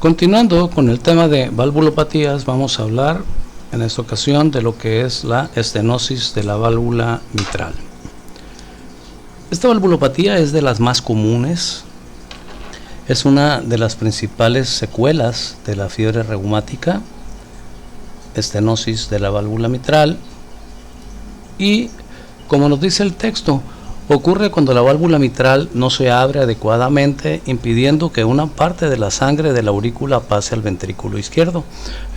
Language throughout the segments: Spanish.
Continuando con el tema de valvulopatías, vamos a hablar en esta ocasión de lo que es la estenosis de la válvula mitral. Esta valvulopatía es de las más comunes, es una de las principales secuelas de la fiebre reumática, estenosis de la válvula mitral, y como nos dice el texto, ocurre cuando la válvula mitral no se abre adecuadamente, impidiendo que una parte de la sangre de la aurícula pase al ventrículo izquierdo.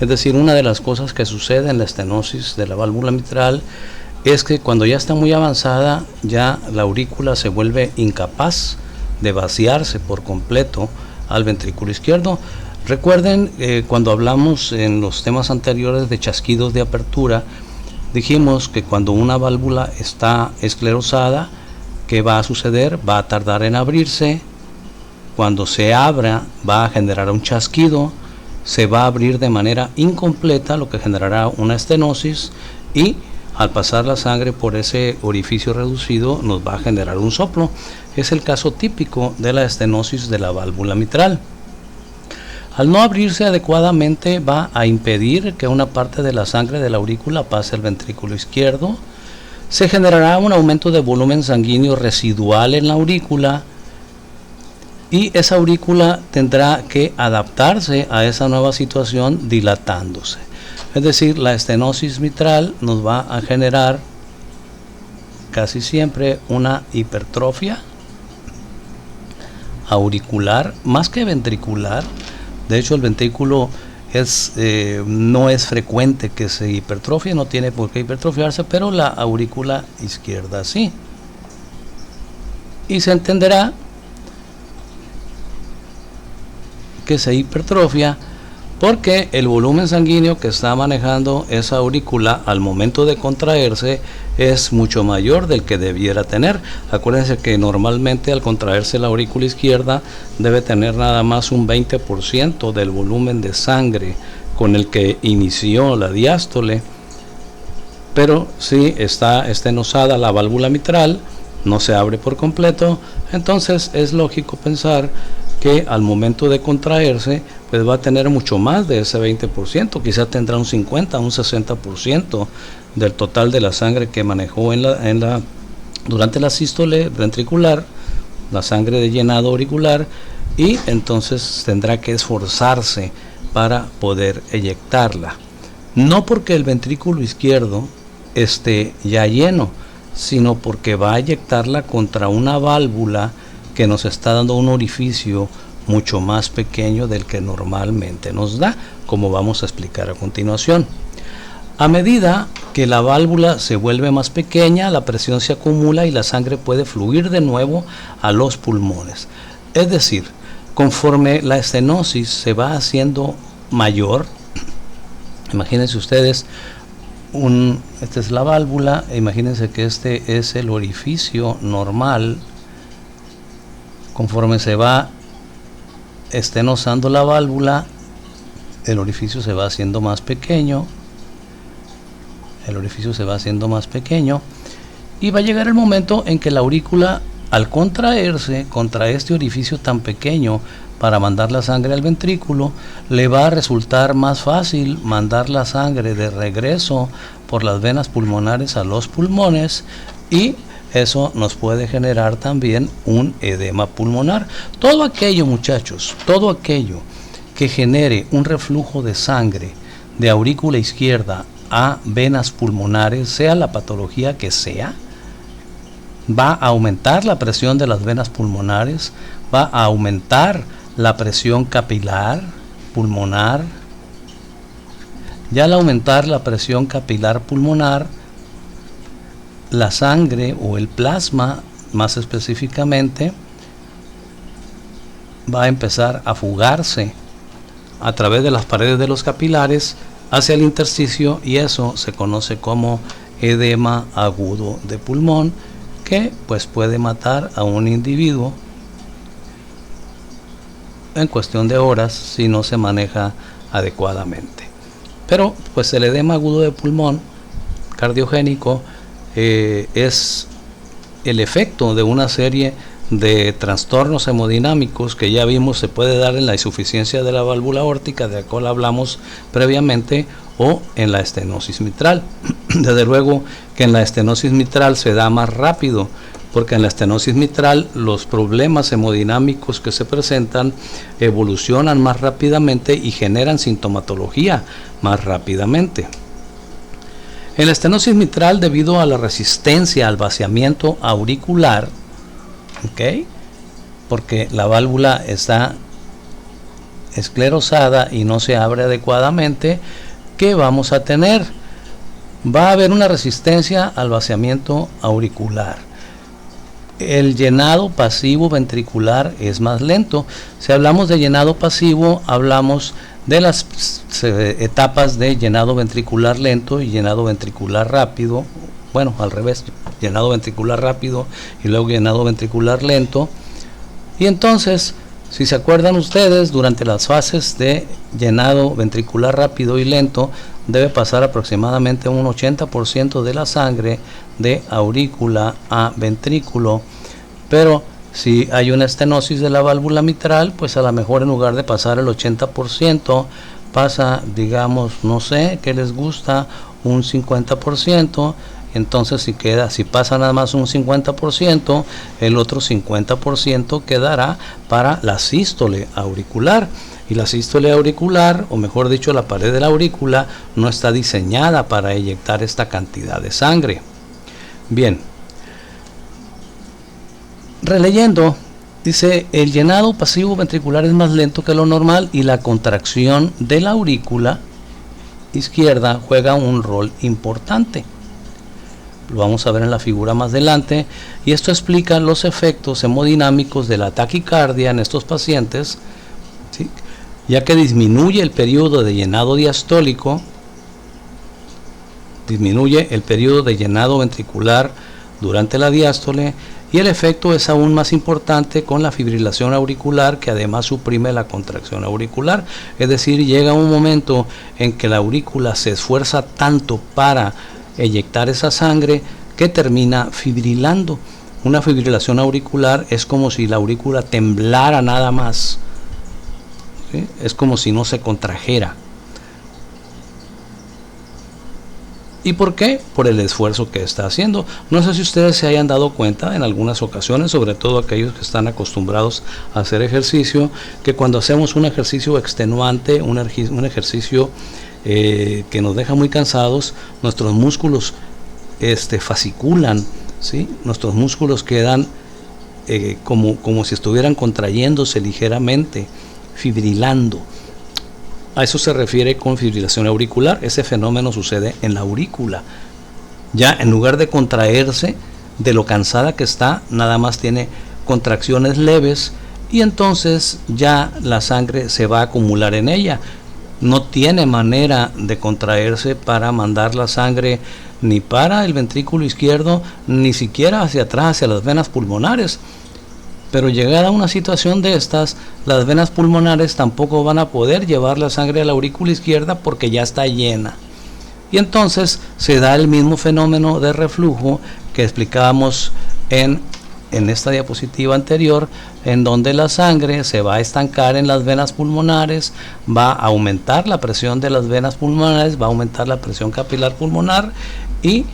Es decir, una de las cosas que sucede en la estenosis de la válvula mitral es que cuando ya está muy avanzada, ya la aurícula se vuelve incapaz de vaciarse por completo al ventrículo izquierdo. Recuerden, cuando hablamos en los temas anteriores de chasquidos de apertura, dijimos que cuando una válvula está esclerosada, ¿qué va a suceder? Va a tardar en abrirse. Cuando se abra, va a generar un chasquido, se va a abrir de manera incompleta, lo que generará una estenosis, y al pasar la sangre por ese orificio reducido nos va a generar un soplo. Es el caso típico de la estenosis de la válvula mitral. Al no abrirse adecuadamente, va a impedir que una parte de la sangre de la aurícula pase al ventrículo izquierdo. Se generará un aumento de volumen sanguíneo residual en la aurícula, y esa aurícula tendrá que adaptarse a esa nueva situación dilatándose. Es decir, la estenosis mitral nos va a generar casi siempre una hipertrofia auricular más que ventricular. De hecho, el ventrículo no es frecuente que se hipertrofie, no tiene por qué hipertrofiarse, pero la aurícula izquierda sí. Y se entenderá que se hipertrofia porque el volumen sanguíneo que está manejando esa aurícula al momento de contraerse es mucho mayor del que debiera tener. Acuérdense que normalmente al contraerse la aurícula izquierda debe tener nada más un 20% del volumen de sangre con el que inició la diástole, pero si está estenosada la válvula mitral, no se abre por completo, entonces es lógico pensar que al momento de contraerse pues va a tener mucho más de ese 20%, quizás tendrá un 50, un 60% del total de la sangre que manejó durante la sístole ventricular, la sangre de llenado auricular, y entonces tendrá que esforzarse para poder eyectarla. No porque el ventrículo izquierdo esté ya lleno, sino porque va a eyectarla contra una válvula que nos está dando un orificio mucho más pequeño del que normalmente nos da, como vamos a explicar a continuación. A medida que la válvula se vuelve más pequeña, la presión se acumula y la sangre puede fluir de nuevo a los pulmones. Es decir, conforme la estenosis se va haciendo mayor, imagínense ustedes, esta es la válvula, imagínense que este es el orificio normal. Conforme se va estenosando la válvula, el orificio se va haciendo más pequeño, y va a llegar el momento en que la aurícula, al contraerse contra este orificio tan pequeño para mandar la sangre al ventrículo, le va a resultar más fácil mandar la sangre de regreso por las venas pulmonares a los pulmones, y eso nos puede generar también un edema pulmonar. Todo aquello, muchachos, todo aquello que genere un reflujo de sangre de aurícula izquierda a venas pulmonares, sea la patología que sea, va a aumentar la presión de las venas pulmonares, va a aumentar la presión capilar pulmonar. Ya al aumentar la presión capilar pulmonar, la sangre o el plasma, más específicamente, va a empezar a fugarse a través de las paredes de los capilares hacia el intersticio, y eso se conoce como edema agudo de pulmón, que pues puede matar a un individuo en cuestión de horas si no se maneja adecuadamente. Pero pues el edema agudo de pulmón cardiogénico es el efecto de una serie de trastornos hemodinámicos que ya vimos se puede dar en la insuficiencia de la válvula aórtica, de la cual hablamos previamente, o en la estenosis mitral. Desde luego que en la estenosis mitral se da más rápido, porque en la estenosis mitral los problemas hemodinámicos que se presentan evolucionan más rápidamente y generan sintomatología más rápidamente. En la estenosis mitral, debido a la resistencia al vaciamiento auricular, porque la válvula está esclerosada y no se abre adecuadamente, ¿qué vamos a tener? Va a haber una resistencia al vaciamiento auricular. El llenado pasivo ventricular es más lento. Si hablamos de llenado pasivo, hablamos de las etapas de llenado ventricular lento y llenado ventricular rápido. Bueno, al revés, llenado ventricular rápido y luego llenado ventricular lento. Y entonces, si se acuerdan ustedes, durante las fases de llenado ventricular rápido y lento, debe pasar aproximadamente un 80% de la sangre de aurícula a ventrículo, pero si hay una estenosis de la válvula mitral, pues a lo mejor en lugar de pasar el 80%, pasa, digamos, no sé, ¿qué les gusta? Un 50%, entonces si pasa nada más un 50%, el otro 50% quedará para la sístole auricular. Y la sístole auricular, o mejor dicho, la pared de la aurícula, no está diseñada para eyectar esta cantidad de sangre. Bien, releyendo, dice, el llenado pasivo ventricular es más lento que lo normal y la contracción de la aurícula izquierda juega un rol importante. Lo vamos a ver en la figura más adelante, y esto explica los efectos hemodinámicos de la taquicardia en estos pacientes, ¿sí?, ya que disminuye el periodo de llenado diastólico, disminuye el periodo de llenado ventricular durante la diástole, y el efecto es aún más importante con la fibrilación auricular, que además suprime la contracción auricular. Es decir, llega un momento en que la aurícula se esfuerza tanto para eyectar esa sangre que termina fibrilando. Una fibrilación auricular es como si la aurícula temblara nada más, ¿sí? Es como si no se contrajera. ¿Y por qué? Por el esfuerzo que está haciendo. No sé si ustedes se hayan dado cuenta en algunas ocasiones, sobre todo aquellos que están acostumbrados a hacer ejercicio, que cuando hacemos un ejercicio extenuante, un ejercicio que nos deja muy cansados, nuestros músculos fasciculan, ¿sí? Nuestros músculos quedan como si estuvieran contrayéndose ligeramente, fibrilando. A eso se refiere con fibrilación auricular. Ese fenómeno sucede en la aurícula. Ya en lugar de contraerse de lo cansada que está, nada más tiene contracciones leves, y entonces ya la sangre se va a acumular en ella. No tiene manera de contraerse para mandar la sangre ni para el ventrículo izquierdo, ni siquiera hacia atrás, hacia las venas pulmonares. Pero llegada a una situación de estas, las venas pulmonares tampoco van a poder llevar la sangre a la aurícula izquierda porque ya está llena. Y entonces se da el mismo fenómeno de reflujo que explicábamos en esta diapositiva anterior, en donde la sangre se va a estancar en las venas pulmonares, va a aumentar la presión de las venas pulmonares, va a aumentar la presión capilar pulmonar, y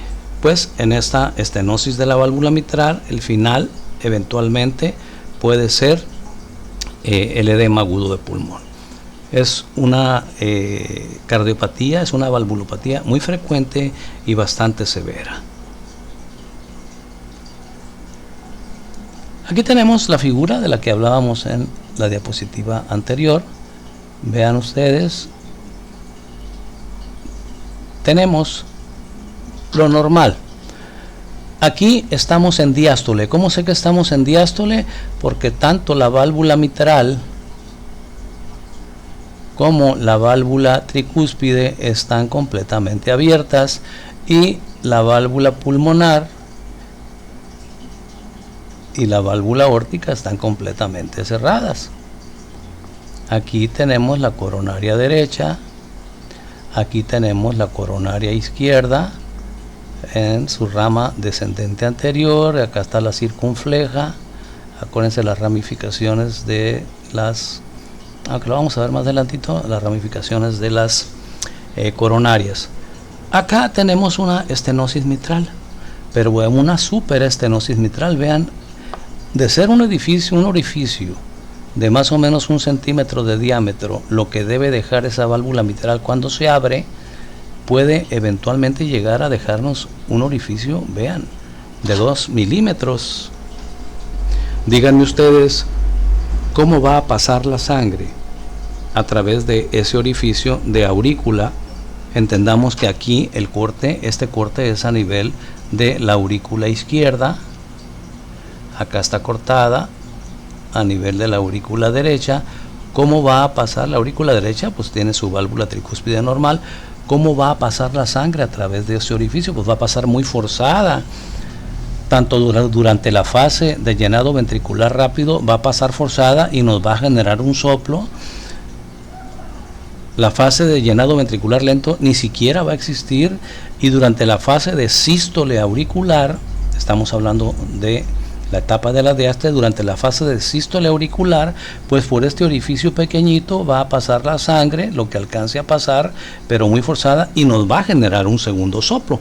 pues en esta estenosis de la válvula mitral, el final eventualmente puede ser el edema agudo de pulmón. Es una cardiopatía, es una valvulopatía muy frecuente y bastante severa. Aquí tenemos la figura de la que hablábamos en la diapositiva anterior. Vean ustedes, tenemos lo normal. Aquí estamos en diástole. ¿Cómo sé que estamos en diástole? Porque tanto la válvula mitral como la válvula tricúspide están completamente abiertas, y la válvula pulmonar y la válvula aórtica están completamente cerradas. Aquí tenemos la coronaria derecha, aquí tenemos la coronaria izquierda en su rama descendente anterior, acá está la circunfleja, Acuérdense las ramificaciones de las, aunque lo vamos a ver más adelantito, las ramificaciones de las coronarias. Acá tenemos una estenosis mitral, pero una superestenosis mitral. Vean, de ser un orificio de más o menos 1 centímetro de diámetro, lo que debe dejar esa válvula mitral cuando se abre, puede eventualmente llegar a dejarnos un orificio, vean, de 2 milímetros. Díganme ustedes, ¿cómo va a pasar la sangre a través de ese orificio de aurícula? Entendamos que aquí este corte es a nivel de la aurícula izquierda. Acá está cortada a nivel de la aurícula derecha. ¿Cómo va a pasar la aurícula derecha? Pues tiene su válvula tricúspide normal. ¿Cómo va a pasar la sangre a través de ese orificio? Pues va a pasar muy forzada. Tanto durante la fase de llenado ventricular rápido va a pasar forzada y nos va a generar un soplo. La fase de llenado ventricular lento ni siquiera va a existir, y durante la fase de sístole auricular, estamos hablando de la etapa de la diástole, durante la fase de sístole auricular, pues por este orificio pequeñito va a pasar la sangre, lo que alcance a pasar, pero muy forzada, y nos va a generar un segundo soplo.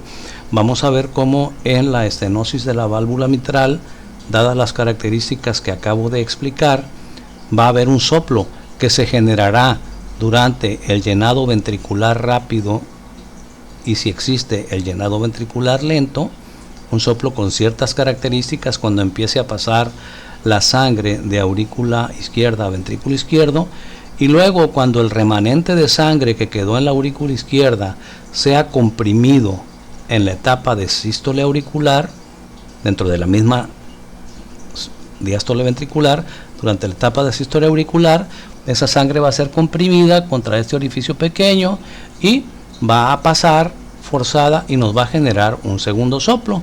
Vamos a ver cómo en la estenosis de la válvula mitral, dadas las características que acabo de explicar, va a haber un soplo que se generará durante el llenado ventricular rápido, y si existe el llenado ventricular lento, un soplo con ciertas características cuando empiece a pasar la sangre de aurícula izquierda a ventrículo izquierdo, y luego cuando el remanente de sangre que quedó en la aurícula izquierda sea comprimido en la etapa de sístole auricular, dentro de la misma diástole ventricular, durante la etapa de sístole auricular, esa sangre va a ser comprimida contra este orificio pequeño y va a pasar forzada y nos va a generar un segundo soplo.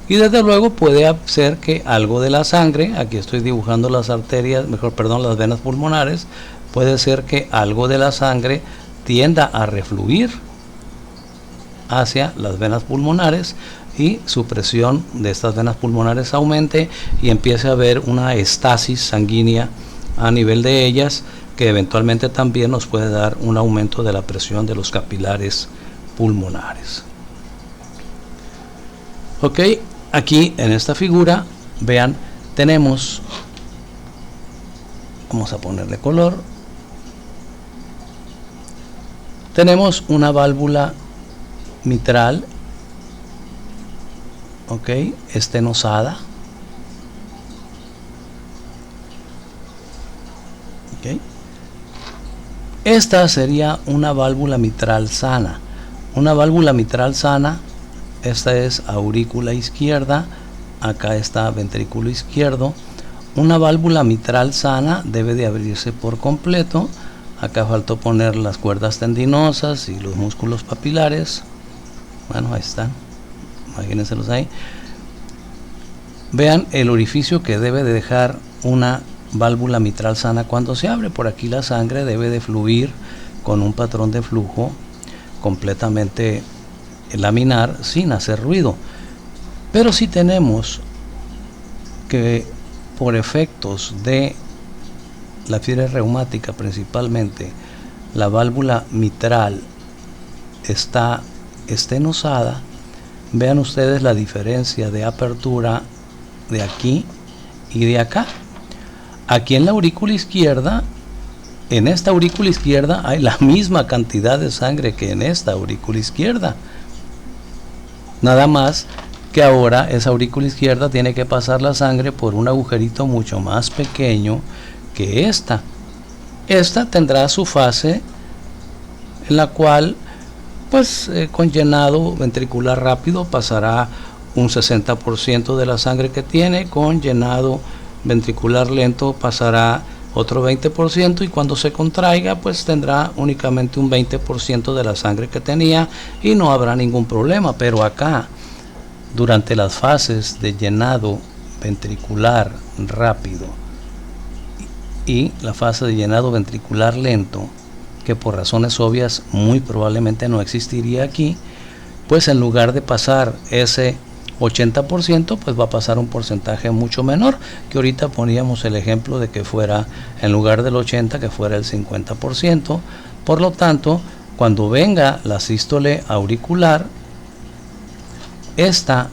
Y desde luego puede ser que algo de la sangre, aquí estoy dibujando las arterias, las venas pulmonares, puede ser que algo de la sangre tienda a refluir hacia las venas pulmonares y su presión de estas venas pulmonares aumente y empiece a haber una estasis sanguínea a nivel de ellas, que eventualmente también nos puede dar un aumento de la presión de los capilares pulmonares. Ok, aquí en esta figura, vean, tenemos, vamos a ponerle color, tenemos una válvula mitral, ok, estenosada. Okay. Esta sería una válvula mitral sana. Una válvula mitral sana, esta es aurícula izquierda, acá está ventrículo izquierdo. Una válvula mitral sana debe de abrirse por completo. Acá faltó poner las cuerdas tendinosas y los músculos papilares. Bueno, ahí están, imagínenselos ahí. Vean el orificio que debe de dejar una válvula mitral sana cuando se abre. Por aquí la sangre debe de fluir con un patrón de flujo completamente laminar sin hacer ruido. Pero si tenemos que por efectos de la fiebre reumática principalmente la válvula mitral está estenosada, vean ustedes la diferencia de apertura de aquí y de acá. Aquí en la aurícula izquierda, en esta aurícula izquierda hay la misma cantidad de sangre que en esta aurícula izquierda. Nada más que ahora esa aurícula izquierda tiene que pasar la sangre por un agujerito mucho más pequeño que esta. Esta tendrá su fase en la cual pues con llenado ventricular rápido pasará un 60% de la sangre que tiene, con llenado ventricular lento pasará otro 20%, y cuando se contraiga pues tendrá únicamente un 20% de la sangre que tenía y no habrá ningún problema. Pero acá, durante las fases de llenado ventricular rápido y la fase de llenado ventricular lento, que por razones obvias muy probablemente no existiría aquí, pues en lugar de pasar ese 80%, pues va a pasar un porcentaje mucho menor, que ahorita poníamos el ejemplo de que fuera, en lugar del 80, que fuera el 50%. Por lo tanto, cuando venga la sístole auricular, esta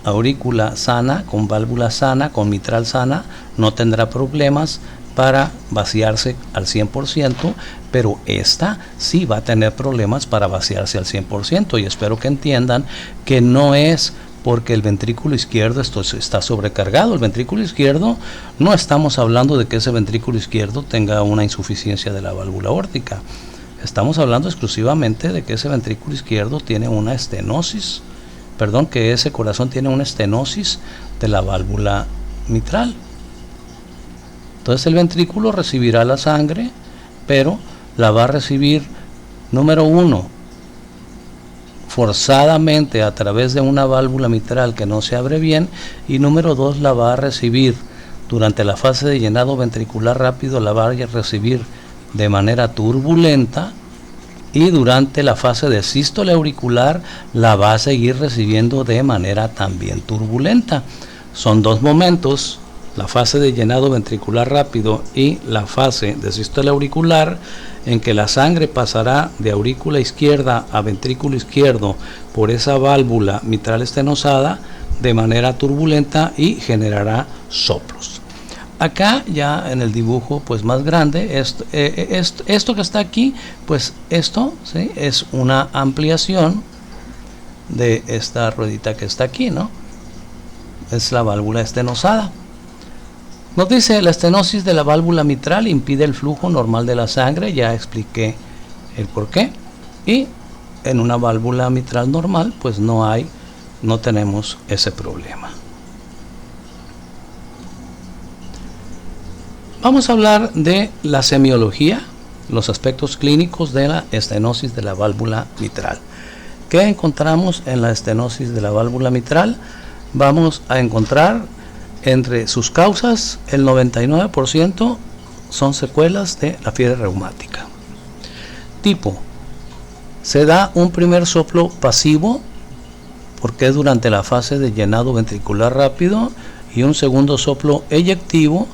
aurícula sana, con válvula sana, con mitral sana, no tendrá problemas para vaciarse al 100%, pero esta sí va a tener problemas para vaciarse al 100%, y espero que entiendan que no es porque el ventrículo izquierdo está sobrecargado. El ventrículo izquierdo, no estamos hablando de que ese ventrículo izquierdo tenga una insuficiencia de la válvula aórtica. Estamos hablando exclusivamente de que ese ventrículo izquierdo tiene una estenosis, que ese corazón tiene una estenosis de la válvula mitral. Entonces el ventrículo recibirá la sangre, pero la va a recibir, número uno, forzadamente a través de una válvula mitral que no se abre bien, y número dos, la va a recibir durante la fase de llenado ventricular rápido, la va a recibir de manera turbulenta, y durante la fase de sístole auricular la va a seguir recibiendo de manera también turbulenta. Son dos momentos, la fase de llenado ventricular rápido y la fase de sístole auricular, en que la sangre pasará de aurícula izquierda a ventrículo izquierdo por esa válvula mitral estenosada de manera turbulenta y generará soplos. Acá ya en el dibujo pues más grande, esto que está aquí, pues esto, ¿sí?, es una ampliación de esta ruedita que está aquí, ¿no? Es la válvula estenosada. Nos dice: la estenosis de la válvula mitral impide el flujo normal de la sangre. Ya expliqué el por qué. Y en una válvula mitral normal pues no tenemos ese problema. Vamos a hablar de la semiología, los aspectos clínicos de la estenosis de la válvula mitral. ¿Qué encontramos en la estenosis de la válvula mitral? Vamos a encontrar entre sus causas, el 99% son secuelas de la fiebre reumática. Tipo: se da un primer soplo pasivo, porque es durante la fase de llenado ventricular rápido, y un segundo soplo eyectivo,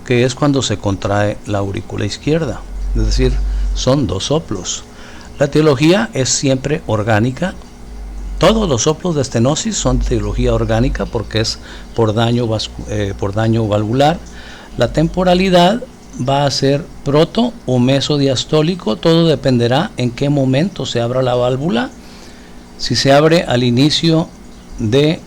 que es cuando se contrae la aurícula izquierda. Es decir, son dos soplos. La etiología es siempre orgánica. Todos los soplos de estenosis son de etiología orgánica, porque es por daño valvular. La temporalidad va a ser proto o mesodiastólico. Todo dependerá en qué momento se abra la válvula. Si se abre al inicio de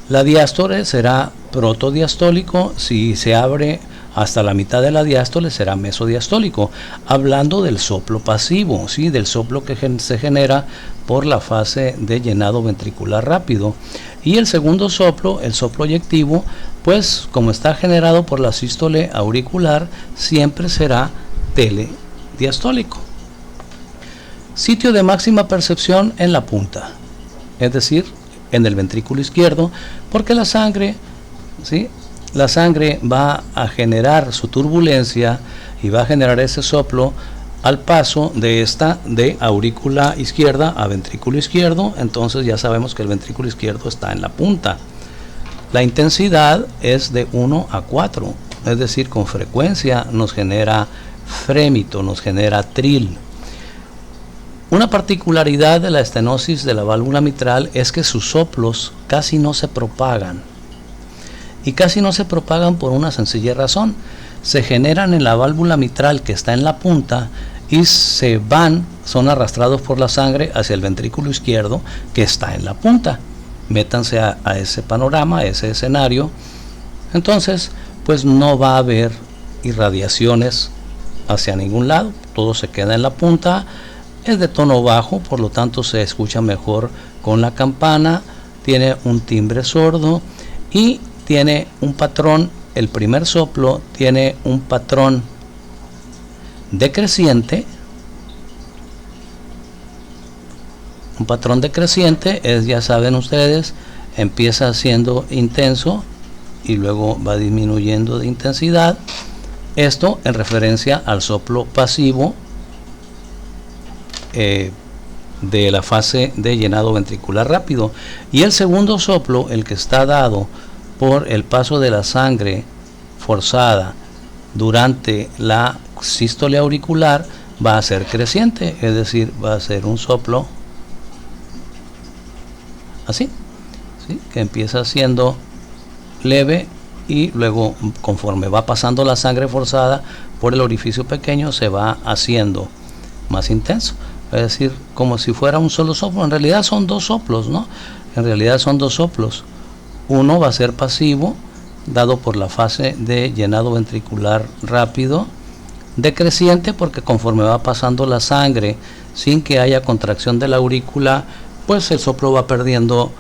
la diástole, será protodiastólico. Si se abre hasta la mitad de la diástole, será mesodiastólico, hablando del soplo pasivo, ¿sí?, del soplo que se genera por la fase de llenado ventricular rápido. Y el segundo soplo, el soplo eyectivo, pues como está generado por la sístole auricular, siempre será telediastólico. Sitio de máxima percepción en la punta, es decir, en el ventrículo izquierdo, porque la sangre, ¿sí?, la sangre va a generar su turbulencia y va a generar ese soplo al paso de aurícula izquierda a ventrículo izquierdo. Entonces ya sabemos que el ventrículo izquierdo está en la punta. La intensidad es de 1 a 4, es decir, con frecuencia nos genera frémito, nos genera tril. Una particularidad de la estenosis de la válvula mitral es que sus soplos casi no se propagan. Y casi no se propagan por una sencilla razón: se generan en la válvula mitral que está en la punta y son arrastrados por la sangre hacia el ventrículo izquierdo que está en la punta. Métanse a ese panorama, a ese escenario. Entonces, pues no va a haber irradiaciones hacia ningún lado, todo se queda en la punta. Es de tono bajo, por lo tanto se escucha mejor con la campana, tiene un timbre sordo y tiene un patrón. El primer soplo tiene un patrón decreciente. Un patrón decreciente es, ya saben ustedes, empieza siendo intenso y luego va disminuyendo de intensidad. Esto en referencia al soplo pasivo de la fase de llenado ventricular rápido. Y el segundo soplo, el que está dado por el paso de la sangre forzada durante la sístole auricular, va a ser creciente, es decir, va a ser un soplo así, ¿sí? Que empieza siendo leve y luego, conforme va pasando la sangre forzada por el orificio pequeño, se va haciendo más intenso, es decir, como si fuera un solo soplo. En realidad son dos soplos, ¿no? En realidad son dos soplos. Uno va a ser pasivo, dado por la fase de llenado ventricular rápido, decreciente, porque conforme va pasando la sangre sin que haya contracción de la aurícula, pues el soplo va perdiendo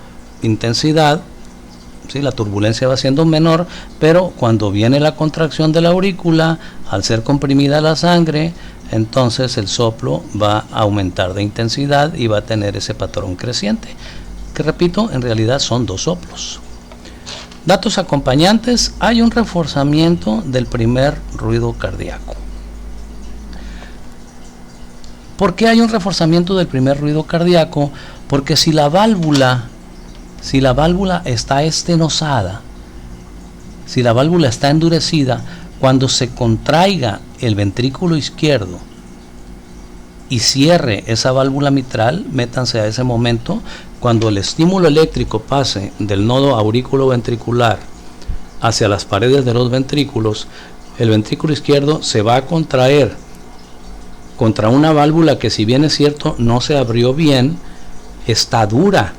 intensidad, ¿sí? La turbulencia va siendo menor, pero cuando viene la contracción de la aurícula, al ser comprimida la sangre, entonces el soplo va a aumentar de intensidad y va a tener ese patrón creciente, que repito, en realidad son dos soplos. Datos acompañantes: hay un reforzamiento del primer ruido cardíaco. ¿Por qué hay un reforzamiento del primer ruido cardíaco? Porque si la válvula está estenosada, si la válvula está endurecida, cuando se contraiga el ventrículo izquierdo y cierre esa válvula mitral, métanse a ese momento, cuando el estímulo eléctrico pase del nodo aurículo-ventricular hacia las paredes de los ventrículos, el ventrículo izquierdo se va a contraer contra una válvula que, si bien es cierto no se abrió bien, está dura,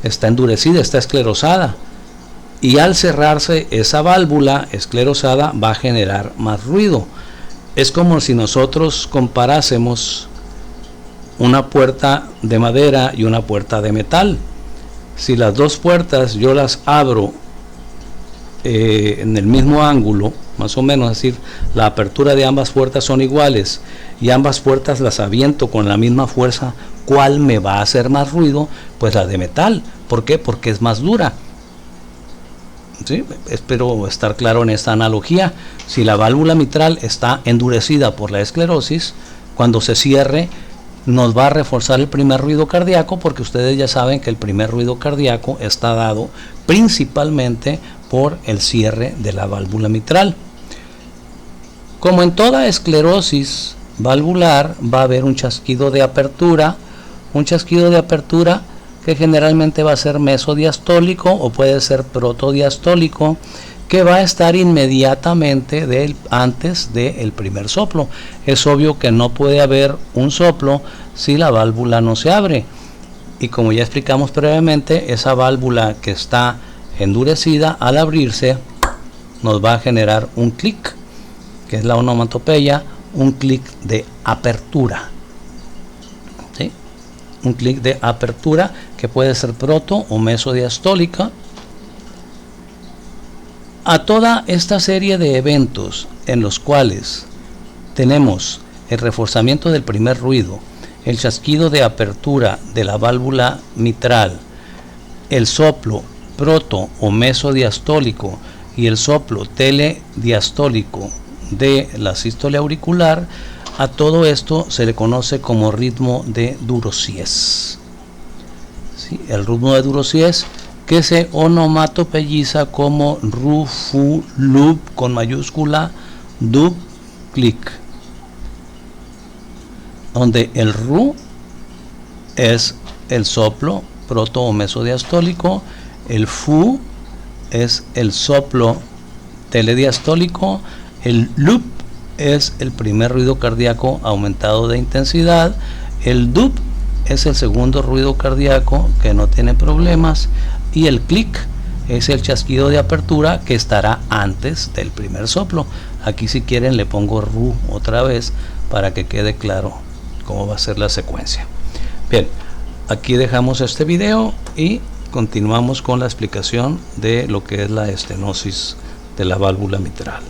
está endurecida, está esclerosada, y al cerrarse esa válvula esclerosada va a generar más ruido. Es como si nosotros comparásemos una puerta de madera y una puerta de metal. Si las dos puertas yo las abro en el mismo ángulo, más o menos, es decir, la apertura de ambas puertas son iguales y ambas puertas las aviento con la misma fuerza, ¿cuál me va a hacer más ruido? Pues la de metal. ¿Por qué? Porque es más dura. ¿Sí? Espero estar claro en esta analogía. Si la válvula mitral está endurecida por la esclerosis, cuando se cierre nos va a reforzar el primer ruido cardíaco, porque ustedes ya saben que el primer ruido cardíaco está dado principalmente por el cierre de la válvula mitral. Como en toda esclerosis valvular, va a haber un chasquido de apertura, que generalmente va a ser mesodiastólico o puede ser protodiastólico, que va a estar inmediatamente antes del primer soplo. Es obvio que no puede haber un soplo si la válvula no se abre, y como ya explicamos previamente, esa válvula que está endurecida, al abrirse nos va a generar un clic, que es la onomatopeya, un clic de apertura, ¿sí? Un clic de apertura que puede ser proto o mesodiastólica. A toda esta serie de eventos en los cuales tenemos el reforzamiento del primer ruido, el chasquido de apertura de la válvula mitral, el soplo proto o mesodiastólico y el soplo telediastólico de la sístole auricular, a todo esto se le conoce como ritmo de Durosiez. ¿Sí? El ritmo de Durosiez, que se onomatopeiza como ru, fu, lub con mayúscula, dub, clic, donde el ru es el soplo proto o mesodiastólico, el fu es el soplo telediastólico, el lub es el primer ruido cardíaco aumentado de intensidad, el dub es el segundo ruido cardíaco que no tiene problemas, y el clic es el chasquido de apertura que estará antes del primer soplo. Aquí, si quieren, le pongo ru otra vez para que quede claro cómo va a ser la secuencia. Bien, aquí dejamos este video y continuamos con la explicación de lo que es la estenosis de la válvula mitral.